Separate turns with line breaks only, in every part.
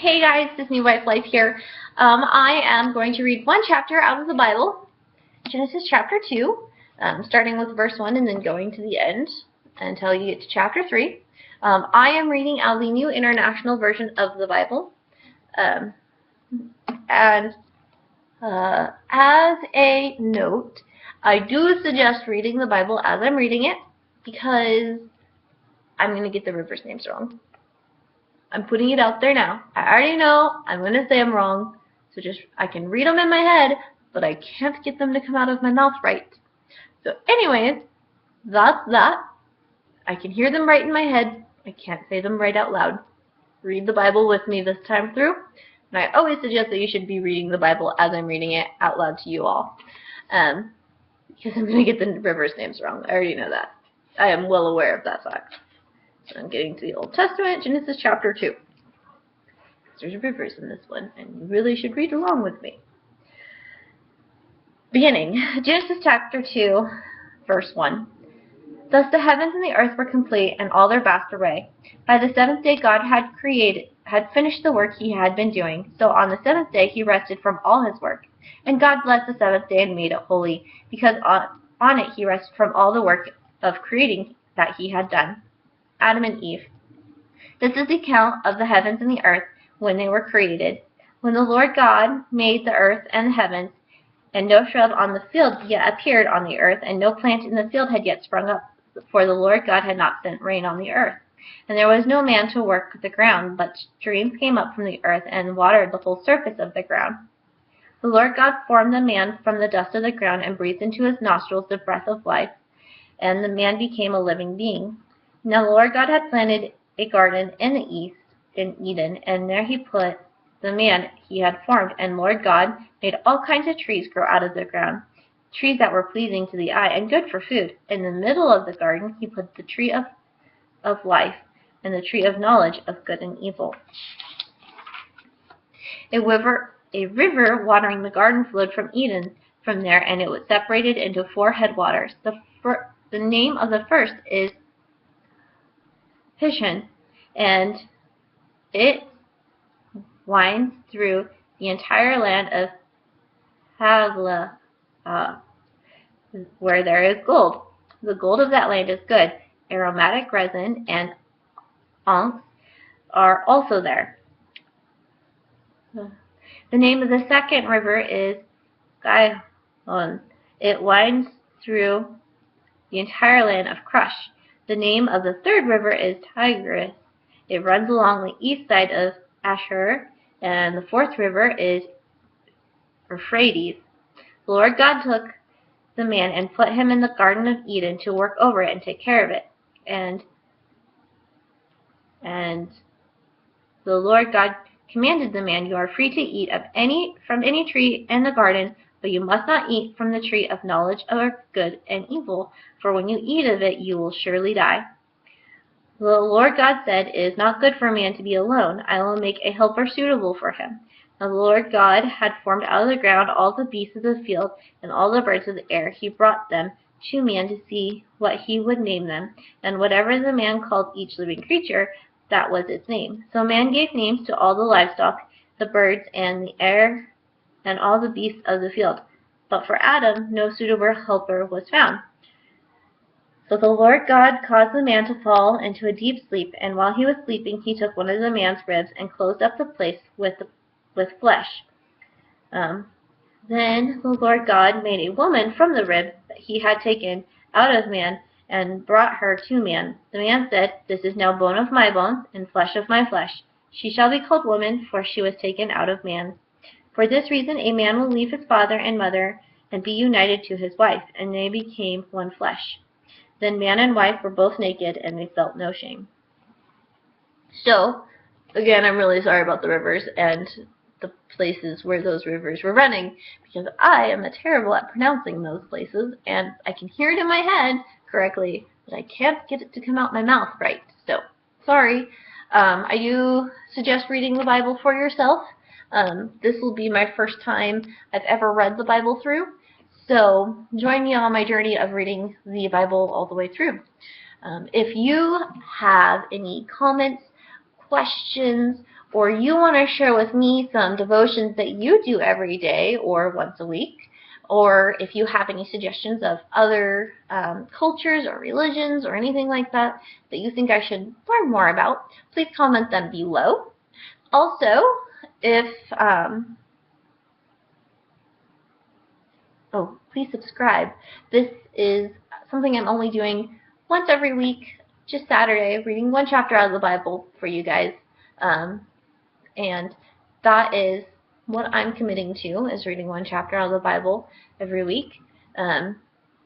Hey guys, Disney Wife Life here. I am going to read one chapter out of the Bible, Genesis chapter 2, starting with verse 1 and then going to the end until you get to chapter 3. I am reading out of the New International Version of the Bible. As a note, I do suggest reading the Bible as I'm reading it because I'm going to get the rivers' names wrong. I'm putting it out there now. I already know I'm going to say them wrong, so I can read them in my head, but I can't get them to come out of my mouth right. So anyways, that's that. I can hear them right in my head. I can't say them right out loud. Read the Bible with me this time through. And I always suggest that you should be reading the Bible as I'm reading it out loud to you all. Because I'm going to get the rivers' names wrong. I already know that. I am well aware of that fact. I'm getting to the Old Testament, Genesis chapter 2. There's rivers in this one, and you really should read along with me. Beginning, Genesis chapter 2, verse 1. Thus the heavens and the earth were complete, and all their vast array. By the seventh day God had finished the work he had been doing. So on the seventh day he rested from all his work. And God blessed the seventh day and made it holy, because on it he rested from all the work of creating that he had done. Adam and Eve. This is the account of the heavens and the earth when they were created. When the Lord God made the earth and the heavens, and no shrub on the field yet appeared on the earth, and no plant in the field had yet sprung up, for the Lord God had not sent rain on the earth. And there was no man to work the ground, but streams came up from the earth and watered the whole surface of the ground. The Lord God formed the man from the dust of the ground and breathed into his nostrils the breath of life, and the man became a living being. Now the Lord God had planted a garden in the east, in Eden, and there he put the man he had formed. And Lord God made all kinds of trees grow out of the ground, trees that were pleasing to the eye and good for food. In the middle of the garden he put the tree of life and the tree of knowledge of good and evil. A river watering the garden flowed from Eden from there, and it was separated into 4 headwaters. The name of the first is Pishon, and it winds through the entire land of Havilah, where there is gold. The gold of that land is good. Aromatic resin and onyx are also there. The name of the second river is Gihon. It winds through the entire land of Cush. The name of the third river is Tigris. It runs along the east side of Ashur, and the fourth river is Euphrates. The Lord God took the man and put him in the Garden of Eden to work over it and take care of it. And the Lord God commanded the man, "You are free to eat from any tree in the garden, but you must not eat from the tree of knowledge of good and evil, for when you eat of it you will surely die." The Lord God said, "It is not good for man to be alone. I will make a helper suitable for him." Now the Lord God had formed out of the ground all the beasts of the field and all the birds of the air. He brought them to man to see what he would name them. And whatever the man called each living creature, that was its name. So man gave names to all the livestock, the birds, and the air, and all the beasts of the field. But for Adam no suitable helper was found. So the Lord God caused the man to fall into a deep sleep, and while he was sleeping he took one of the man's ribs and closed up the place with flesh. Then the Lord God made a woman from the rib that he had taken out of man and brought her to man. The man said, "This is now bone of my bones and flesh of my flesh. She shall be called woman, for she was taken out of man. For this reason a man will leave his father and mother and be united to his wife, and they became one flesh." Then man and wife were both naked, and they felt no shame. So, again, I'm really sorry about the rivers and the places where those rivers were running, because I am terrible at pronouncing those places, and I can hear it in my head correctly, but I can't get it to come out my mouth right. So, sorry. I do suggest reading the Bible for yourself. This will be my first time I've ever read the Bible through. So join me on my journey of reading the Bible all the way through. If you have any comments, questions, or you want to share with me some devotions that you do every day or once a week, or if you have any suggestions of other cultures or religions or anything like that that you think I should learn more about, please comment them below. Also, if please subscribe. This is something I'm only doing once every week, just Saturday, reading one chapter out of the Bible for you guys. And that is what I'm committing to, is reading one chapter out of the Bible every week.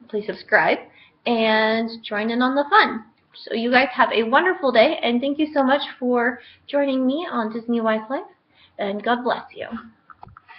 Please subscribe and join in on the fun. So you guys have a wonderful day, and thank you so much for joining me on Disney Wife Life, and God bless you.